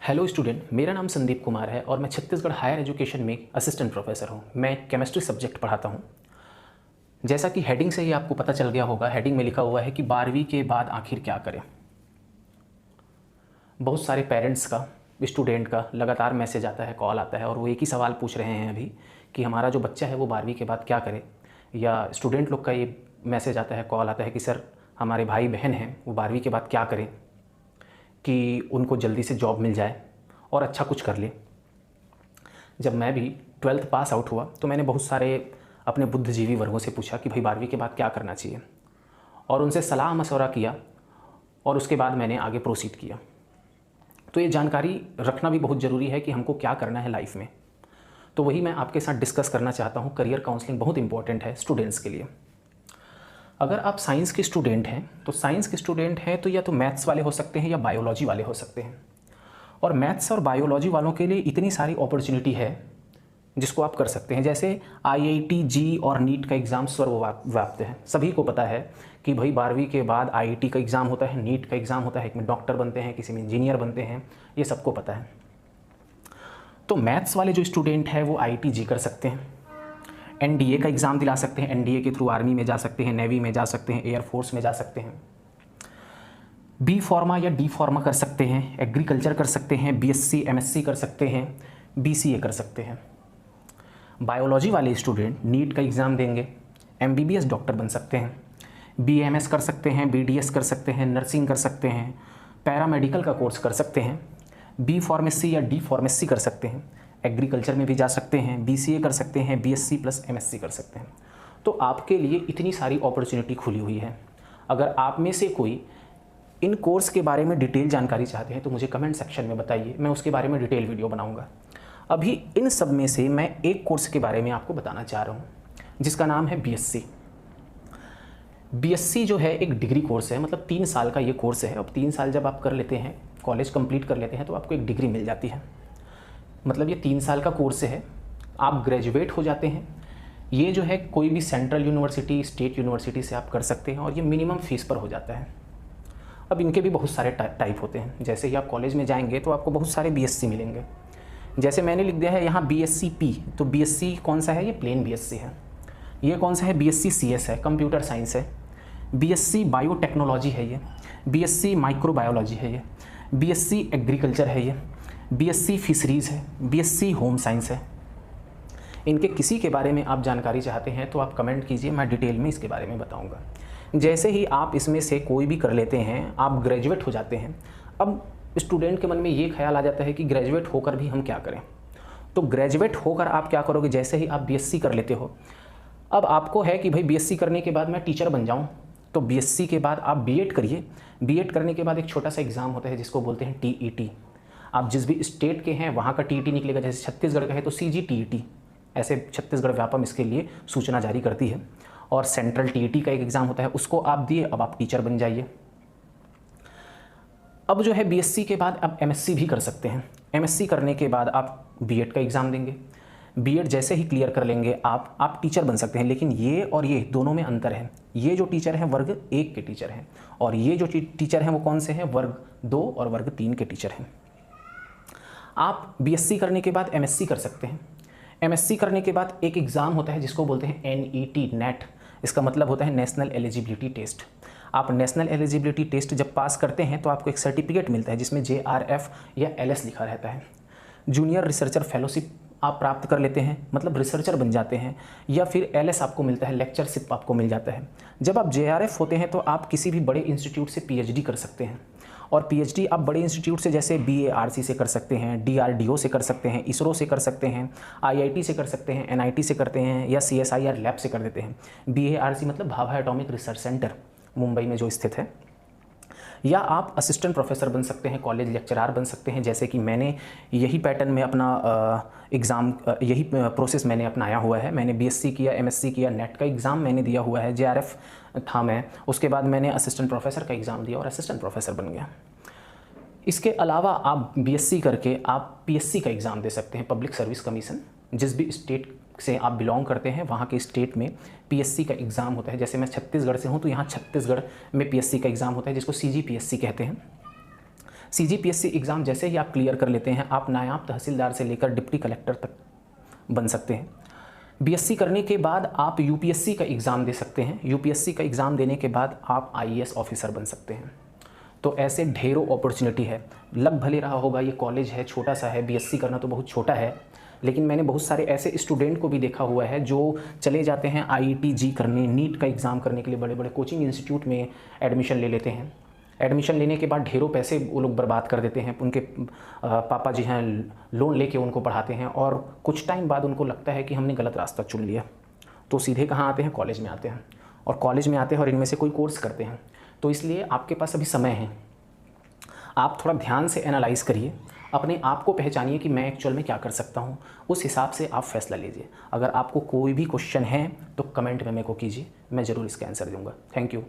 Hello student, मेरा नाम संदीप कुमार है और मैं छत्तीसगढ़ हायर एजुकेशन में असिस्टेंट प्रोफेसर हूँ। मैं केमिस्ट्री सब्जेक्ट पढ़ाता हूँ। जैसा कि हेडिंग से ही आपको पता चल गया होगा, हेडिंग में लिखा हुआ है कि 12वीं के बाद आखिर क्या करें। बहुत सारे पेरेंट्स का, स्टूडेंट का लगातार मैसेज आता है, कॉल आता है और वो एक ही सवाल पूछ रहे हैं अभी कि हमारा जो बच्चा है वो 12वीं के बाद क्या करे। या स्टूडेंट लोग का ये मैसेज आता है, कॉल आता है कि सर हमारे भाई बहन हैं वो 12वीं के बाद क्या करें कि उनको जल्दी से जॉब मिल जाए और अच्छा कुछ कर ले। जब मैं भी 12th पास आउट हुआ तो मैंने बहुत सारे अपने बुद्धिजीवी वर्गों से पूछा कि भाई 12वीं के बाद क्या करना चाहिए, और उनसे सलाह मशवरा किया और उसके बाद मैंने आगे प्रोसीड किया। तो ये जानकारी रखना भी बहुत ज़रूरी है कि हमको क्या करना है लाइफ में। तो वही मैं आपके साथ डिस्कस करना चाहता हूँ। करियर काउंसलिंग बहुत इंपॉर्टेंट है स्टूडेंट्स के लिए। अगर आप साइंस के स्टूडेंट हैं तो साइंस के स्टूडेंट हैं तो या तो मैथ्स वाले हो सकते हैं या बायोलॉजी वाले हो सकते हैं। और मैथ्स और बायोलॉजी वालों के लिए इतनी सारी अपॉर्चुनिटी है जिसको आप कर सकते हैं। जैसे IIT जी और नीट का एग्ज़ाम सर्वव्याप्त है। सभी को पता है कि भाई 12वीं के बाद IIT का एग्ज़ाम होता है, नीट का एग्ज़ाम होता है, एक में डॉक्टर बनते हैं, किसी में इंजीनियर बनते हैं, ये सबको पता है। तो मैथ्स वाले जो स्टूडेंट हैं वो IIT जी कर सकते हैं, NDA का एग्ज़ाम दिला सकते हैं, NDA के थ्रू आर्मी में जा सकते हैं, नेवी में जा सकते हैं, एयरफोर्स में जा सकते हैं, बी फार्मा या डी फार्मा कर सकते हैं, एग्रीकल्चर कर सकते हैं, BSc MSc कर सकते हैं, BCA कर सकते हैं। बायोलॉजी वाले स्टूडेंट नीट का एग्ज़ाम देंगे, MBBS डॉक्टर बन सकते हैं, BAMS कर सकते हैं, BDS कर सकते हैं, नर्सिंग कर सकते हैं, पैरामेडिकल का कोर्स कर सकते हैं, बी फार्मेसी या डी फार्मेसी कर सकते हैं, एग्रीकल्चर में भी जा सकते हैं, BCA कर सकते हैं, BSc प्लस MSc कर सकते हैं। तो आपके लिए इतनी सारी अपॉर्चुनिटी खुली हुई है। अगर आप में से कोई इन कोर्स के बारे में डिटेल जानकारी चाहते हैं तो मुझे कमेंट सेक्शन में बताइए, मैं उसके बारे में डिटेल वीडियो बनाऊंगा। अभी इन सब में से मैं एक कोर्स के बारे में आपको बताना चाह रहा हूँ जिसका नाम है BSc। BSc जो है एक डिग्री कोर्स है, मतलब 3 साल का ये कोर्स है। अब 3 साल जब आप कर लेते हैं, कॉलेज कंप्लीट कर लेते हैं, तो आपको एक डिग्री मिल जाती है। मतलब ये 3 साल का कोर्स है, आप ग्रेजुएट हो जाते हैं। ये जो है कोई भी सेंट्रल यूनिवर्सिटी, स्टेट यूनिवर्सिटी से आप कर सकते हैं और ये मिनिमम फीस पर हो जाता है। अब इनके भी बहुत सारे टाइप होते हैं। जैसे ही आप कॉलेज में जाएंगे तो आपको बहुत सारे BSc मिलेंगे। जैसे मैंने लिख दिया है यहाँ BSc P, तो BSc कौन सा है? ये प्लेन BSc है। ये कौन सा है? BSc CS है, कंप्यूटर साइंस है। BSc बायोटेक्नोलॉजी है ये, BSc माइक्रोबायोलॉजी है ये, BSc एग्रीकल्चर है ये, BSc फिशरीज़ है, BSc होम साइंस है। इनके किसी के बारे में आप जानकारी चाहते हैं तो आप कमेंट कीजिए, मैं डिटेल में इसके बारे में बताऊंगा। जैसे ही आप इसमें से कोई भी कर लेते हैं, आप ग्रेजुएट हो जाते हैं। अब स्टूडेंट के मन में ये ख्याल आ जाता है कि ग्रेजुएट होकर भी हम क्या करें। तो ग्रेजुएट होकर आप क्या करोगे? जैसे ही आप BSc कर लेते हो, अब आपको है कि भाई BSc करने के बाद मैं टीचर बन जाऊँ, तो BSc के बाद आप B.Ed करिए। B.Ed करने के बाद एक छोटा सा एग्ज़ाम होता है जिसको बोलते हैं TET। आप जिस भी स्टेट के हैं वहाँ का TET निकलेगा। जैसे छत्तीसगढ़ का है तो CGTET, ऐसे छत्तीसगढ़ व्यापम इसके लिए सूचना जारी करती है। और सेंट्रल TET का एक एग्ज़ाम होता है, उसको आप दिए, अब आप टीचर बन जाइए। अब जो है BSc के बाद आप MSc भी कर सकते हैं। MSc करने के बाद आप B.Ed का एग्ज़ाम देंगे। B.Ed जैसे ही क्लियर कर लेंगे आप टीचर बन सकते हैं। लेकिन ये और ये दोनों में अंतर है। ये जो टीचर हैं वर्ग 1 के टीचर हैं, और ये जो टीचर हैं वो कौन से हैं? वर्ग 2 और वर्ग 3 के टीचर हैं। आप BSc करने के बाद MSc कर सकते हैं। MSc करने के बाद एक एग्ज़ाम होता है जिसको बोलते हैं NET। इसका मतलब होता है नेशनल एलिजिबिलिटी टेस्ट। आप नेशनल एलिजिबिलिटी टेस्ट जब पास करते हैं तो आपको एक सर्टिफिकेट मिलता है जिसमें JRF या LS लिखा रहता है। जूनियर रिसर्चर फेलोशिप आप प्राप्त कर लेते हैं, मतलब रिसर्चर बन जाते हैं। या फिर LS आपको मिलता है, लेक्चरशिप आपको मिल जाता है। जब आप JRF होते हैं तो आप किसी भी बड़े इंस्टीट्यूट से PhD कर सकते हैं। और PhD आप बड़े इंस्टीट्यूट से जैसे BARC से कर सकते हैं, DRDO से कर सकते हैं, ISRO से कर सकते हैं, IIT से कर सकते हैं, NIT से करते हैं, या CSIR लैब से कर देते हैं। BARC मतलब Bhabha atomic research centre, Mumbai में जो स्थित है। या आप असिस्टेंट प्रोफेसर बन सकते हैं, कॉलेज लेक्चरार बन सकते हैं। जैसे कि मैंने यही पैटर्न में अपना एग्ज़ाम, यही प्रोसेस मैंने अपनाया हुआ है। मैंने BSc किया, MSc किया, नेट का एग्ज़ाम मैंने दिया हुआ है, JRF था मैं। उसके बाद मैंने असिस्टेंट प्रोफेसर का एग्ज़ाम दिया और असिस्टेंट प्रोफेसर बन गया। इसके अलावा आप BSc करके आप PSC का एग्ज़ाम दे सकते हैं, पब्लिक सर्विस कमीशन। जिस भी स्टेट से आप बिलोंग करते हैं वहाँ के स्टेट में PSC का एग्ज़ाम होता है। जैसे मैं छत्तीसगढ़ से हूँ तो यहाँ छत्तीसगढ़ में PSC का एग्ज़ाम होता है जिसको CGPSC कहते हैं। CGPSC एग्ज़ाम जैसे ही आप क्लियर कर लेते हैं, आप नायाब तहसीलदार से लेकर डिप्टी कलेक्टर तक बन सकते हैं। BSc करने के बाद आप UPSC का एग्ज़ाम दे सकते हैं। UPSC का एग्ज़ाम देने के बाद आप IAS ऑफिसर बन सकते हैं। तो ऐसे ढेरों अपॉर्चुनिटी है। लग भले रहा होगा ये कॉलेज है, छोटा सा है, BSc करना तो बहुत छोटा है, लेकिन मैंने बहुत सारे ऐसे स्टूडेंट को भी देखा हुआ है जो चले जाते हैं IIT जी करने, नीट का एग्ज़ाम करने के लिए बड़े बड़े कोचिंग इंस्टीट्यूट में एडमिशन ले लेते हैं। एडमिशन लेने के बाद ढेरों पैसे वो लोग बर्बाद कर देते हैं। उनके पापा जी हैं, लोन लेके उनको पढ़ाते हैं और कुछ टाइम बाद उनको लगता है कि हमने गलत रास्ता चुन लिया, तो सीधे कहाँ आते हैं, कॉलेज में आते हैं। और कॉलेज में आते हैं और इनमें से कोई कोर्स करते हैं। तो इसलिए आपके पास अभी समय है, आप थोड़ा ध्यान से एनालाइज़ करिए, अपने आप को पहचानिए कि मैं एक्चुअल में क्या कर सकता हूँ, उस हिसाब से आप फैसला लीजिए। अगर आपको कोई भी क्वेश्चन है तो कमेंट में मेरे को कीजिए, मैं ज़रूर इसका आंसर दूंगा। Thank you.